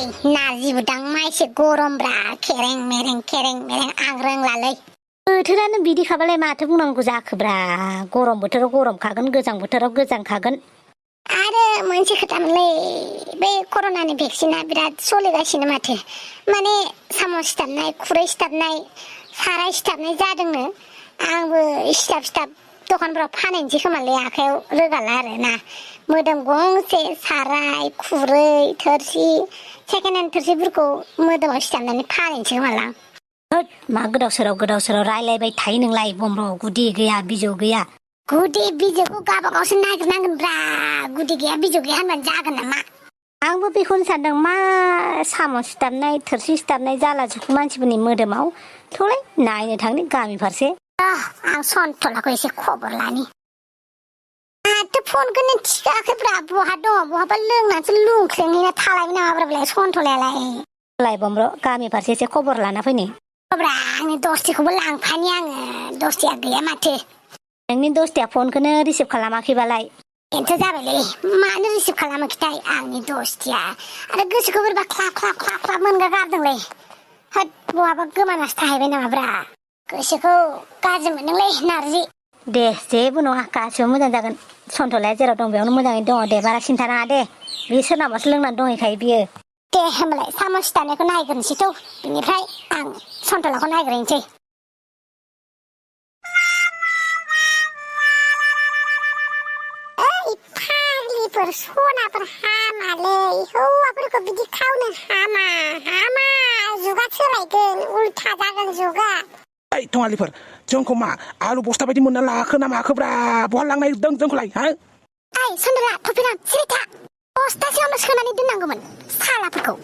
नारजि बुदां माइसे गरमब्रा खेरें मेरें आं रोंलालै बोथोरानो बिदिखाबालाय माथो बुंनांगौ जाखोब्रा गरम बोथोराव गरमखागोन गोजां बोथोराव गोजांखागोन आरो मोनसे खोथामोनलै बे कर'नानि भेक्सिना बिराद सोलिगासिनो माथो माने साम' सिथाबनाय खुरै सिथाबनाय साराय सिथाबनाय जादोंनो आंबो सिथाब दखानफ्राव फानहैनोसै खोमालै आखायाव रोगाला आरो ना मोदोम गंसे साराय खुरै थोरसि सेकेन्ड हेन्ड थोरसिफोरखौ मोदोमाव सिथाबनानै फानहैनोसै खोमालां होद मा गोदाव सोराव रायलायबाय थायो नोंलाय बम्ब्र गुदि गैया बिजौ गैया गुदि बिजौखौ गावबागावसो नागिरनांगोनब्रा गुदि गैया बिजौ गैया होनबानो जागोन नामा आंबो बेखौनो सानदों मा साम' सिथाबनाय थोरसि सिथाबनाय जाला जोबखो मानसिफोरनि मोदोमाव थौलै नायनो थांनि गामि फारसे आं सन्थलाखौ एसे खबर लानि माथो फनखौनो थिखाखैब्रा बहा दङ बहाबा लोंनानैसो लुंख्लेंहैना थालायबाय नामाब्रा बेलाय सन्थलायालाय बम्ब्र गामि फारसे एसे खबर लाना फैनि ब्रा आंनि दस्थिखौबो लांफानि आङो दस्थिया गैया माथो नोंनि दस्थिया फनखौनो रिसिभ खालामाखैबालाय बेनोथ' जाबायलै मानो रिसिभ खालामाखैथाय आंनि दस्थिया आरो गोसोखौ बोरैबा ख्लाब मोनगा गारदोंलै होद बहाबा गोमानासो थाहैबाय नामाब्रा गोसोखौ गाज्रि मोनदोंलै नारजि दे जेबो नङा गासिबो मोजां जागोन सन्थलाया जेराव दं बेयावनो मोजाङै दङ दे बारा सिन्था नाङा दे बे सोरनावबासो लोंनानै दंहैखायो बियो दे होमबालाय साम' सिथाबनायखौ नायग्रोनोसैथ' बिनिफ्राय आं सन्थलाखौ नायग्रोनोसै फाग्लिफोर सनाफोर हामालै हौवाफोरखौ बिदि खावनो हामा जुगा सोलायगोन उल्था जागोन जुगा ओइ थङालिफोर जोंखौ मा आलु बस्था बायदि मोनना लाखो ना माखोब्रा बहा लांनाय दों जोंखौलाय हा ओइ सन्दला थफिराम सिरिथा बस्थासेयावनो सोनानै दोननांगौमोन सालाफोरखौ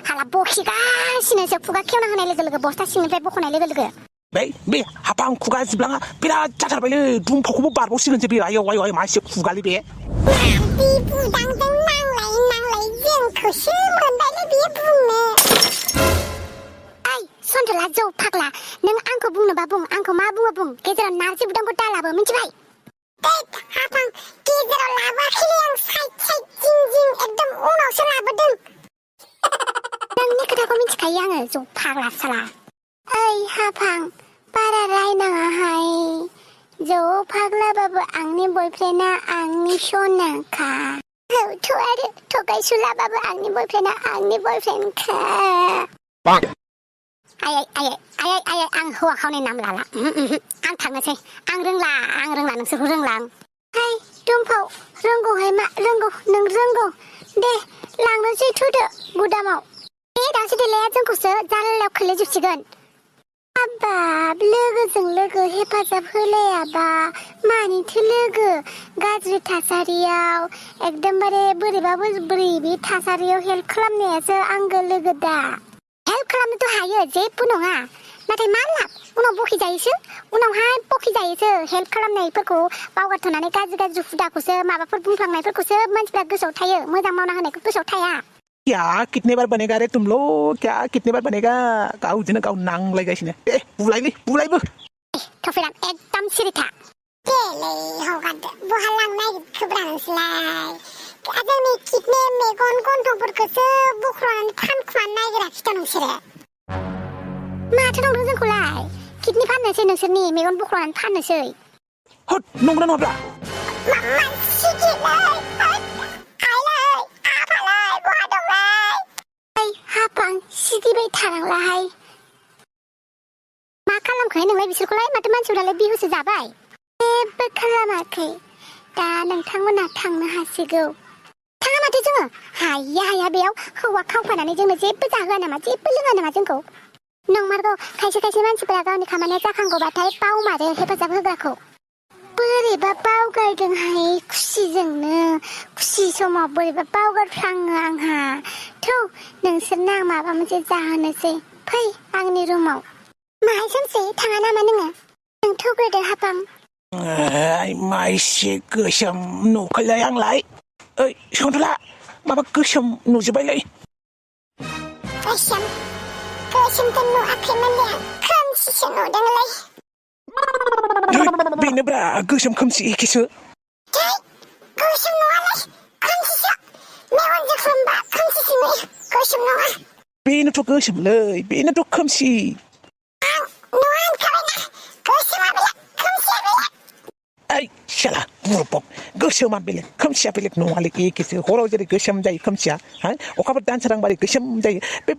हाला बखिगासिनोसो खुगा खेवना होनाय लोगो लोगो बस्था सिंनिफ्राय बख'नाय लोगो लोगो बे हाफां खुगा जिबलाङा बिराद जाथारबायलै दुमफावखौबो बारबावसिगोनसो बे आय मासे खुगालै बे नारजि बुदांजों नांलाय जोंखौसो मोनबायलै बियो बुंनो ओइ सन्थला जौ फाग्ला नों आंखौ बुंनोबा बुं आंखौ मा बुङो बुं गेजेराव नारजि बुदांखौ दालाबो मिथिबाय हाफां गेजेराव लाबोआखै आं साइड जिं एकदम उनावसो लाबोदों नोंनि खोथाखौ मिथिखायो आङो जौ फाग्ला साला ओइ हाफां बारा रायनाङाहाय जौ फाग्लाबाबो आंनि बयफ्रेन्डआ आंनि सनाखा औथ' आरो थगायसुलाबाबो आंनि बयफ्रेन्डआ आंनि बयफ्रेन्डखा आयै आं हौवा खावनाय नाम लाला आं थांनोसै आं रोंला नोंसोरखौ रोंला आं हाय दुमफाव रोंगौहाय मा रोंगौ नों रोंगौ दे लांनोसै थुदो गुदामाव बे दासो देलाया जोंखौसो जारलायाव खोलैजोबसिगोन हाबाब लोगोजों लोगो हेफाजाब होलायाबा मानिथो लोगो गाज्रि थासारियाव एकदमबारे बोरैबि थासारियाव हेल्प खालामनायासो आंगो लोगो दा हेल्प खालामनोथ' हायो जेबो नङा नाथाय मा लाब उनाव बखिजायोसो हेल्प खालामनायफोरखौ बावगारथ'नानै गाज्रि हुदाखौसो माबाफोर बुंफ्लांनायफोरखौसो मानसिफ्रा गोसोआव थायो मोजां मावना होनायखौ गोसोआव थाया क्या कितने बार बनेगा रे तुम लोग क्या कितने बार बनेगा गावजोंनो गाव नांलायगासिनो दे बुलायबो थफिराम एकदम सिरिथा देलै हगारदो बहा लांनो नागिरखोब्रा नोंसोरलाय जोंनि किडनि मेगन गन्थंफोरखौसो बुख्रनानै फानखुमानो नागिराखैथ' नोंसोरो माथो नंदों जोंखौलाय किडनि फाननोसै नोंसोरनि मेगन बुख्रनानै फाननोसै हद नंगौना नङाब्रा मानसि गिलै हाफां सिगिबाय थानांलाहाय मा खालामखोहाय नोंलाय बिसोरखौलाय माथो मानसिफोरालाय बिहुसो जाबाय जेबो खालामाखै दा नोंथांमोना थांनो हासिगौ थाङा माथो जोङो हाया बेयाव हौवा खावफानानै जोंनो जेबो जाहोआ नामा जेबो लोङा नामा जोंखौ नंमारगौ खायसे मानसिफोरा गावनि खामानिया जाखांगौबाथाय बावमारो हेफाजाब होग्राखौ बोरैबा बावगारदोंहाय खुसि समाव बोरैबा बावगारफ्लाङो आंहा थौ नोंसोरनो आं माबा मोनसे जाहोनोसै फै आंनि रुमाव माहाय सानसे थाङा नामा नोङो नों थौग्रोदो हाफां माइसे गोसोम नुखैलाय आंलाय ओइ सन्थला माबा गोसोम नुजोब्बायलै गोसोमथ' नुवाखैमोनलै आं खोमसिसो नुदोंलै बेनोब्रा गोसोम खोमसि एखेसो गोसोम नङालै खोमसिसो मेगन जोख्लोमबा खोमसिसो नुयो गोसोम नङा बेनोथ' गोसोमलै बेनोथ' खोमसि ओइ शाला बुरबक गोसोमा बेलेग खोमसिया बेलेग नङालै एखेसो हराव जेरै गोसोम जायो खोमसिया हा अखाफोर दानसोरांबारि गोसोम जायो बे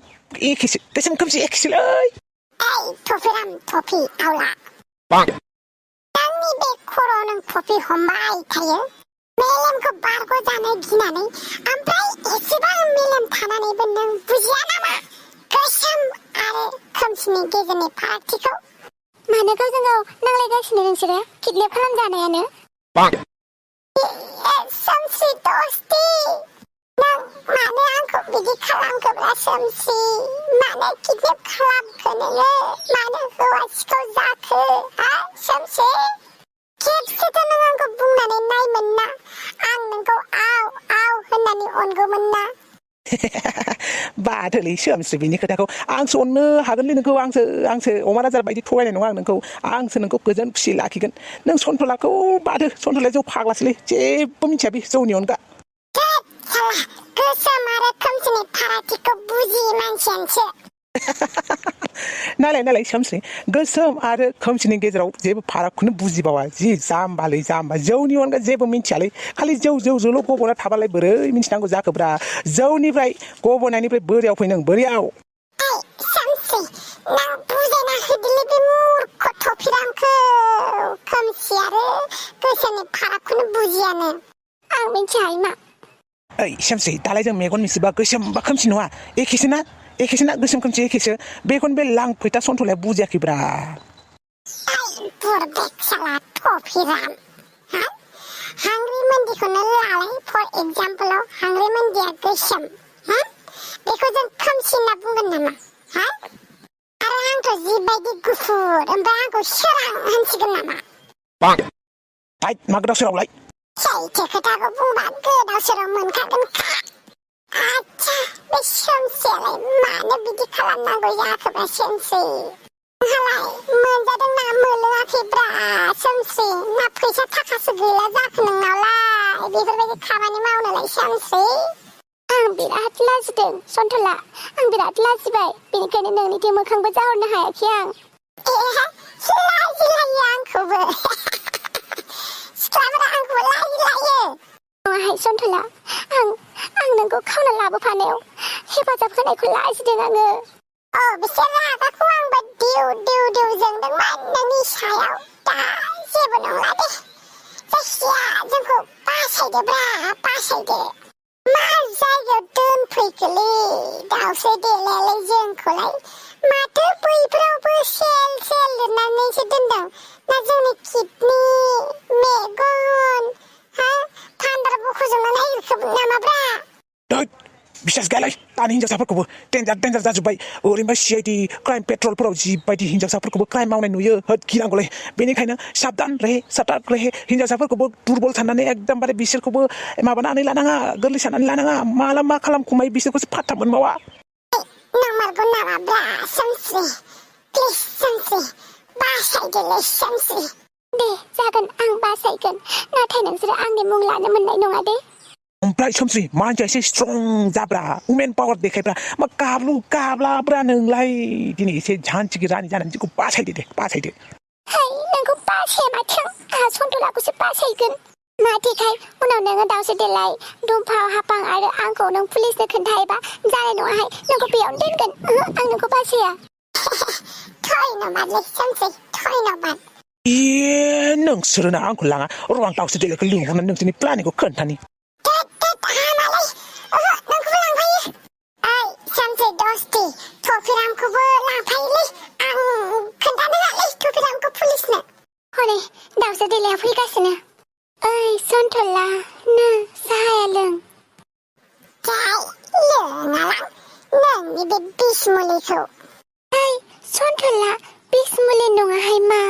एखेसो गोसोम खोमसि एखेसोलै थफिराम थफि आवला नोंनि बे खर'आव नों थफि हमबाय थायो मेलेमखौ बारग' जानो गिनानै ओमफ्राय एसेबां मेलेम थानानैबो नों बुजिया नामा गोसोम आरो खोमसिनि गेजेरनि फारागथिखौ मानो गावजों गाव नांलायगासिनो नोंसोरो किडनेप खालामजानायानो सोमसि दस्ति नों मानो आंखौ बिदि खालामखोब्ला सोमसि मानो किडनेप खालामखो नोङो मानो हौवा सिखाव जाखो हा सोमसि खेबसेथ' नों आंखौ बुंनानै नायमोन ना आं नोंखौ आव आव होननानै अनगौमोन ना बाथोलै सोमस्रि बिनि खोथाखौ आंसो अननो हागोनलै नोंखौ आंसो अमा राजार बायदि थगायनाय नङा आं नोंखौ आंसो नोंखौ गोजोन खुसि लाखिगोन नों सन्थलाखौ बादो सन्थलाया जौ फाग्लासोलै जेबो मिथिया बे जौनि अनगा गोसोम आरो खोमसिनि फारागथिखौ बुजियै मानसियानोसो नालाय सोमस्रि गोसोम आरो खोमसिनि गेजेराव जेबो फारागखौनो बुजिबावा जि जाम्बालै जाम्बा जौनि अनगा जेबो मिथियालै खालि जौजोंल' गब'ना थाबालाय बोरै मिथिनांगौ जाखोब्रा जौनिफ्राय गब'नायनिफ्राय बोरियाव फै नों बोरियाव सोमस्रि नों बुजायना होदोलै बे मूर्ख थफिरामखौ खोमसि आरो गोसोमनि फारागखौनो बुजियानो आं मिथिया मा ओइ सोमस्रि दालाय जों मेगन मिसिबा गोसोम बा खोमसि नङा एखेसोना गोसोम खोमसि एखेसो बेखौनो बे लांफैथा सन्थलाया बुजियाखैब्रा बुरबेक साला थफिराम हा हांग्रि मन्दिखौनो लालाय फर एग्जाम्पलाव हांग्रि मन्दिया गोसोम हा बेखौ जों खोमसि होनना बुंगोन नामा हा आरो आंथ' जिबायदि गुफुर ओमफ्राय आंखौ सोरां होनसिगोन नामा मा गोदाव सोरावलाय सैथो खोथाखौ बुंबा गोदाव सोराव मोनखागोनखा आच्छा बे सोमसियालाय मानो बिदि खालामनांगौ जाखोब्रा सोमसि नोंहालाय मोनजादों ना मोनलोङाखैब्रा सोमसि ना फैसा थाखासो गैला जाखो नोंनावलाय बेफोरबायदि खामानि मावनोलाय सोमसि आं बिराद लाजिदों सन्थला आं बिराद लाजिबाय बेनिखायनो नोंनिथिं मोखांबो जाहरनो हायाखै आं लाजिलायो आंखौबो सिख्लाफोरा आंखौबो लाजिलायो नङाहाय सन्थला आं नोंखौ खावना लाबोफानायाव हेफाजाब होनायखौ लाजिदों आङो बिसोर रागाखौ आंबो दिउ जोंदोंमोन नोंनि सायाव दा जेबो नंला दे जायखिया जोंखौ बासायदोब्रा बासायदो मा जायगायाव दोनफैखोलै दावसो देलायालाय जोंखौलाय माथो बैफोरावबो सेल लिरनानैसो दोनदों ना जोंनि किडनि मेगन हा फान्दार बख'जोबना नागिरखोमोन नामाब्रा बिसास गैयालाय दानि हिन्जावसाफोरखौबो डेन्जार जाजोब्बाय ओरैनोबा CID क्राइम पेट्रलफोराव जिबायदि हिन्जावसाफोरखौबो क्राइम मावनाय नुयो होद गिनांगौलै बेनिखायनो साबधान रहे हिन्जावसाफोरखौबो दुरबल साननानै एकदमबारे बिसोरखौबो माबानानै लानाङा गोरलै साननानै लानाङा माला मा खालामखुमायो बिसोरखौसो फात्ता मोनबावा नंमारगौ नामाब्रा सोमस्रि प्लिज सोमस्रि बासायदोलै सोमस्रि दे जागोन आं बासायगोन नाथाय नोंसोरो आंनि मुं लानो मोननाय नङा दे ओमफ्राय सोमस्रि मानसिया एसे स्ट्रं जाब्रा वुमेन पावार देखायब्रा मा गाब्लाब्रा नोंलाय दिनै एसे झानसिगि रानि जानानै जोंखौ बासायदो है नोंखौ बासाया माथों आंहा सन्थलाखौसो बासायगोन माथोखाय उनाव नोङो दावसो देलाय दुमफाव हापां आरो आंखौ नों पुलिसनो खोन्थायोबा जानाय नङाहाय नोंखौ बेयावनो दोनगोन आं नोंखौ बासाया धन्यबादलै सोमस्रि धन्यबाद नोंसोरो ना आंखौ लाङा र' आं दावसो देलायखौ लिंहरनानै नोंसोरनि प्लानिंखौ खोन्थानि थफिरामखौबो लांफायोलै आं खोन्थानो हालै थफिरामखौ पुलिसनो हनै दावसो देलाया फैगासिनो ओइ सन्थला नों साहाया लों लोङालां नोंनि बे बिस मुलिखौ ओइ सन्थला बिस मुलि नङाहाय मा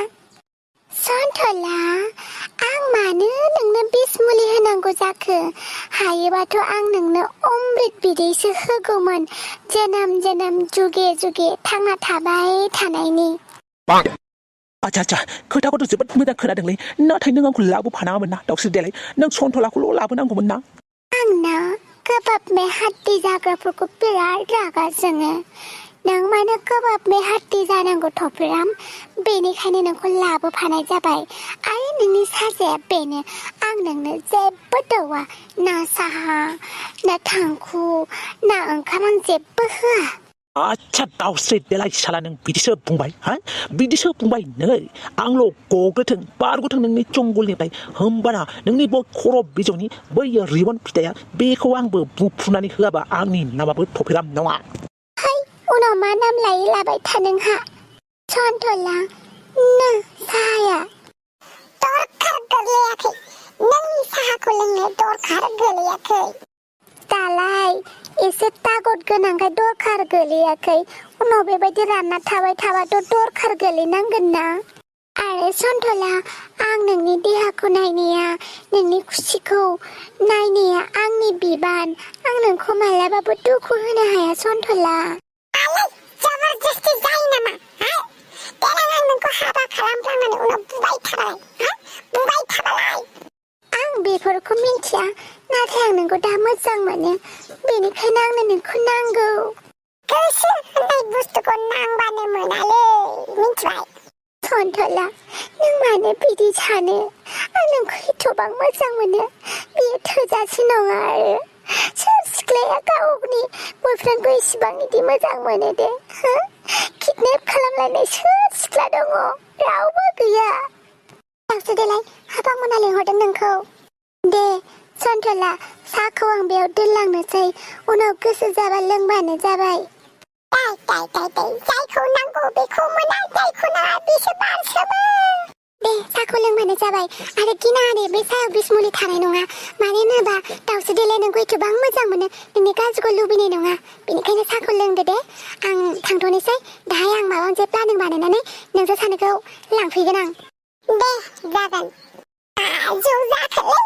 सन्थला आं मानो नोंनो बिस मुलि होनांगौ जाखो हायोबाथ' आं नोंनो अमृत बिदैसो होगौमोन जोनोम जुगे थांना थाबाय थानायनि आच्छा खोथाखौथ' जोबोद मोजां खोनादोंलै नाथाय नों आंखौ लाबोफानाङामोन ना दावसो देलाय नों सन्थलाखौल' लाबोनांगौमोन ना आंना गोबाब मे हाद्दि जाग्राफोरखौ बिराद रागा जोङो नों मानो गोबाब मे हाद्दि जानांगौ थफिराम बेनिखायनो नोंखौ लाबोफानाय जाबाय आरो नोंनि साजाया बेनो आं नोंनो जेबो दौवा ना साहा ना थांखु ना ओंखाम आं जेबो होआ आच्छा दाउस्रि देलाय साला नों बिदिसो बुंबाय हा बिदिसो बुंबाय नै आंल' गग्लोथों बारग'थों नोंनि जंगलनिफ्राय होमबाना नोंनि बै खर' बिजौनि बै रिबन फिथाइया बेखौ आंबो बुफ्रुनानै होआबा आंनि नामाबो थफिराम नङा है उनाव मा नाम लाबाय था नोंहा सन्थला नो साहाया दरखार गोलैयाखै नोंनि साहाखौ लोंनो दरखार गोलैयाखै दालाय एसे तागद गोनांखाय दरखार गोलैयाखै उनाव बेबायदि रानना थाबाय थाबाथ' दरखार गोलैनांगोन ना आरो सन्थला आं नोंनि देहाखौ नायनाया नोंनि खुसिखौ नायनाया आंनि बिबान आं नोंखौ मालाबाबो दुखु होनो हाया सन्थला जबरदस्ति जायो नामा देनां आं नोंखौ हाबा खालामफ्लांनानै उनाव बुबाय थाबालाय आं बेफोरखौ मिन्थिया नाथाय आं नोंखौ दा मोजां मोनो बेनिखायनो आंनो नोंखौ नांगौ गोसो होननाय बुस्थुखौ नांबानो मोनालै मिन्थिबाय सन्थला नों मानो बिदि सानो आं नोंखौ एथ'बां मोजां मोनो बेयो थोजासे नङा आरो सोर सिख्लाया गावनि बयफ्रेन्डखौ इसिबां इदि मोजां मोनो दे किडनेप खालामलायनाय सोर सिख्ला दङ रावबो गैया दाउस्रि देलाय हाबा मोना लिंहरदों नोंखौ दे सन्थला साहाखौ आं बेयाव दोनलांनोसै उनाव गोसो जाबा लोंबानो जाबाय जायखौ नांगौ बेखौ मोना जायखौ नाङा बेसो बारसोमो दे साहाखौ लोंबानो जाबाय आरो गिनाङा दे बे साहायाव बिस मुलि थानाय नङा मानो होनोबा दाउस्रि देलाय नोंखौ एथ'बां मोजां मोनो नोंनि गाज्रिखौ लुबैनाय नङा बेनिखायनो साहाखौ लोंदो दे आं थांथ'नोसै दाहाय आं माबा मोनसे प्लानिं बानायनानै नोंसोर सानैखौ लांफैगोन आं दे जागोन आजौ जाखोलै